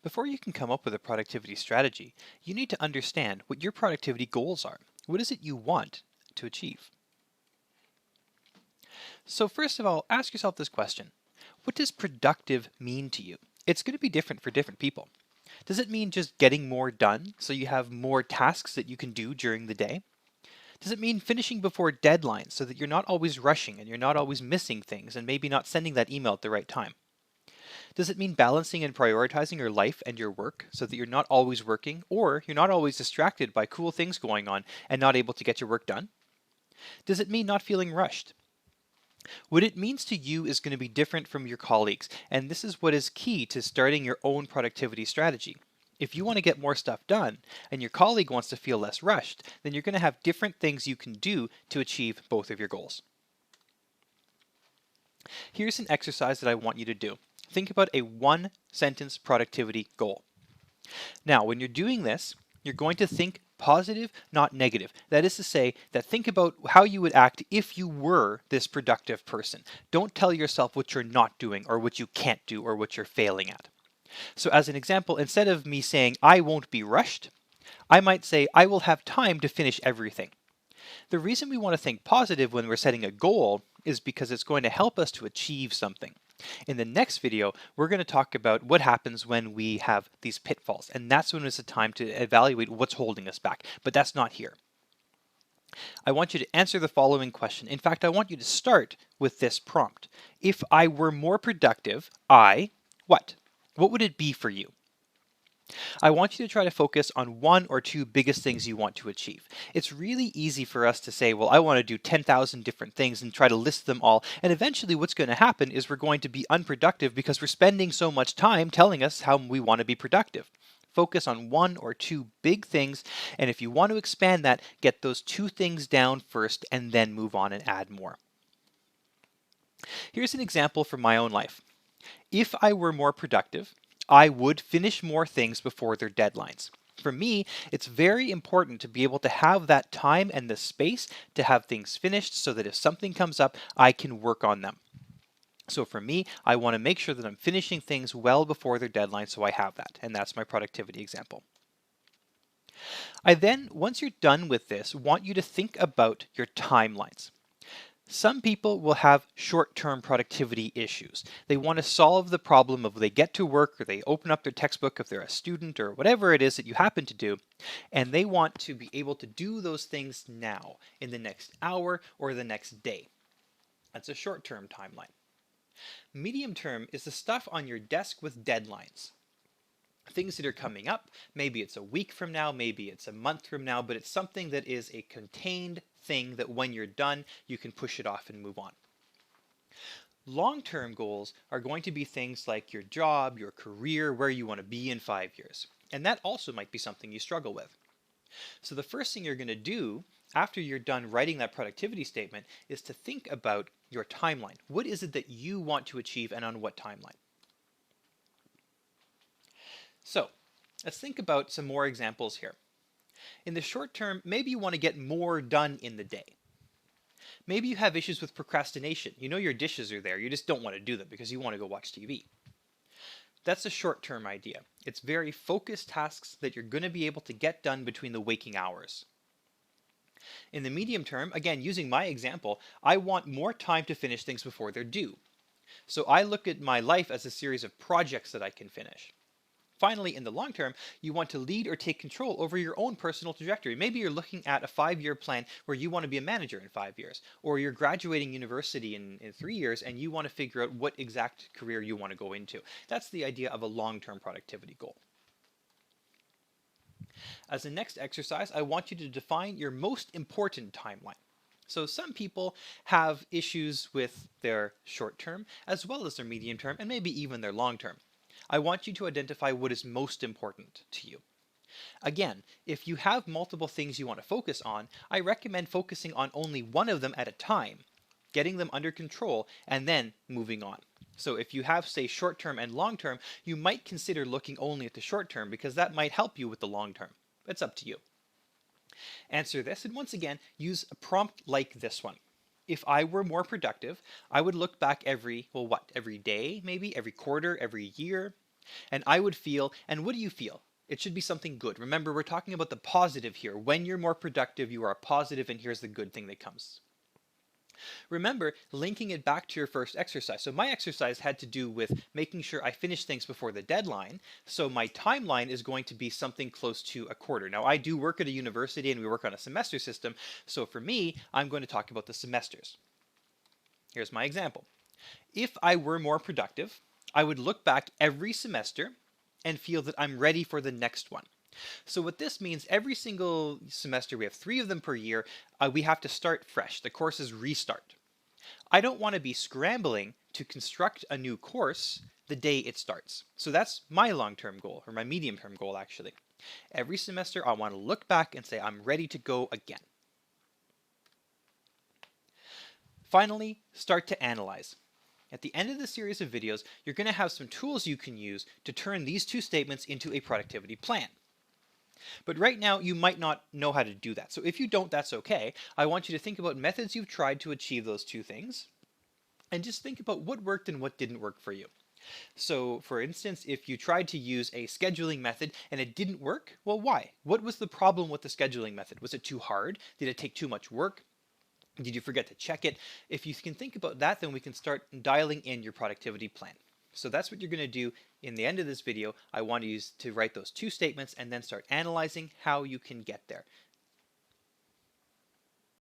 Before you can come up with a productivity strategy, you need to understand what your productivity goals are. What is it you want to achieve? So first of all, ask yourself this question. What does productive mean to you? It's going to be different for different people. Does it mean just getting more done so you have more tasks that you can do during the day? Does it mean finishing before deadlines so that you're not always rushing and you're not always missing things and maybe not sending that email at the right time? Does it mean balancing and prioritizing your life and your work so that you're not always working or you're not always distracted by cool things going on and not able to get your work done? Does it mean not feeling rushed? What it means to you is going to be different from your colleagues, and this is what is key to starting your own productivity strategy. If you want to get more stuff done and your colleague wants to feel less rushed, then you're going to have different things you can do to achieve both of your goals. Here's an exercise that I want you to do. Think about a one-sentence productivity goal. Now, when you're doing this, you're going to think positive, not negative. That is to say that think about how you would act if you were this productive person. Don't tell yourself what you're not doing or what you can't do or what you're failing at. So as an example, instead of me saying, I won't be rushed, I might say, I will have time to finish everything. The reason we want to think positive when we're setting a goal is because it's going to help us to achieve something. In the next video, we're going to talk about what happens when we have these pitfalls, and that's when it's the time to evaluate what's holding us back, but that's not here. I want you to answer the following question. In fact, I want you to start with this prompt. If I were more productive, what? What would it be for you? I want you to try to focus on one or two biggest things you want to achieve. It's really easy for us to say, well, I want to do 10,000 different things and try to list them all. And eventually what's going to happen is we're going to be unproductive because we're spending so much time telling us how we want to be productive. Focus on one or two big things, and if you want to expand that, get those two things down first and then move on and add more. Here's an example from my own life. If I were more productive, I would finish more things before their deadlines. For me, it's very important to be able to have that time and the space to have things finished so that if something comes up, I can work on them. So for me, I want to make sure that I'm finishing things well before their deadline so I have that, and that's my productivity example. I then, once you're done with this, want you to think about your timelines. Some people will have short-term productivity issues. They want to solve the problem of they get to work or they open up their textbook if they're a student or whatever it is that you happen to do, and they want to be able to do those things now in the next hour or the next day. That's a short-term timeline. Medium term is the stuff on your desk with deadlines. Things that are coming up, maybe it's a week from now, maybe it's a month from now, but it's something that is a contained thing that when you're done, you can push it off and move on. Long-term goals are going to be things like your job, your career, where you want to be in 5 years. And that also might be something you struggle with. So the first thing you're going to do after you're done writing that productivity statement is to think about your timeline. What is it that you want to achieve and on what timeline? So let's think about some more examples here. In the short term, maybe you want to get more done in the day. Maybe you have issues with procrastination. You know your dishes are there, you just don't want to do them because you want to go watch TV. That's a short-term idea. It's very focused tasks that you're going to be able to get done between the waking hours. In the medium term, again, using my example, I want more time to finish things before they're due. So I look at my life as a series of projects that I can finish. Finally, in the long term, you want to lead or take control over your own personal trajectory. Maybe you're looking at a 5-year plan where you want to be a manager in 5 years, or you're graduating university in 3 years and you want to figure out what exact career you want to go into. That's the idea of a long-term productivity goal. As the next exercise, I want you to define your most important timeline. So some people have issues with their short term as well as their medium term and maybe even their long term. I want you to identify what is most important to you. Again, if you have multiple things you want to focus on, I recommend focusing on only one of them at a time, getting them under control, and then moving on. So if you have, say, short term and long term, you might consider looking only at the short term because that might help you with the long term. It's up to you. Answer this, and once again, use a prompt like this one. If I were more productive, I would look back every day, maybe every quarter, every year. And I would feel, and what do you feel? It should be something good. Remember, we're talking about the positive here. When you're more productive, you are positive, and here's the good thing that comes. Remember, linking it back to your first exercise. So my exercise had to do with making sure I finish things before the deadline. So my timeline is going to be something close to a quarter. Now, I do work at a university and we work on a semester system. So for me, I'm going to talk about the semesters. Here's my example. If I were more productive, I would look back every semester and feel that I'm ready for the next one. So what this means, every single semester, we have 3 of them per year, we have to start fresh. The courses restart. I don't want to be scrambling to construct a new course the day it starts. So that's my long-term goal, or my medium-term goal actually. Every semester I want to look back and say I'm ready to go again. Finally, start to analyze. At the end of the series of videos, you're going to have some tools you can use to turn these 2 statements into a productivity plan. But right now, you might not know how to do that. So if you don't, that's okay. I want you to think about methods you've tried to achieve those 2 things, and just think about what worked and what didn't work for you. So for instance, if you tried to use a scheduling method and it didn't work, well, why? What was the problem with the scheduling method? Was it too hard? Did it take too much work? Did you forget to check it? If you can think about that, then we can start dialing in your productivity plan. So that's what you're going to do in the end of this video. I want you to write those 2 statements and then start analyzing how you can get there.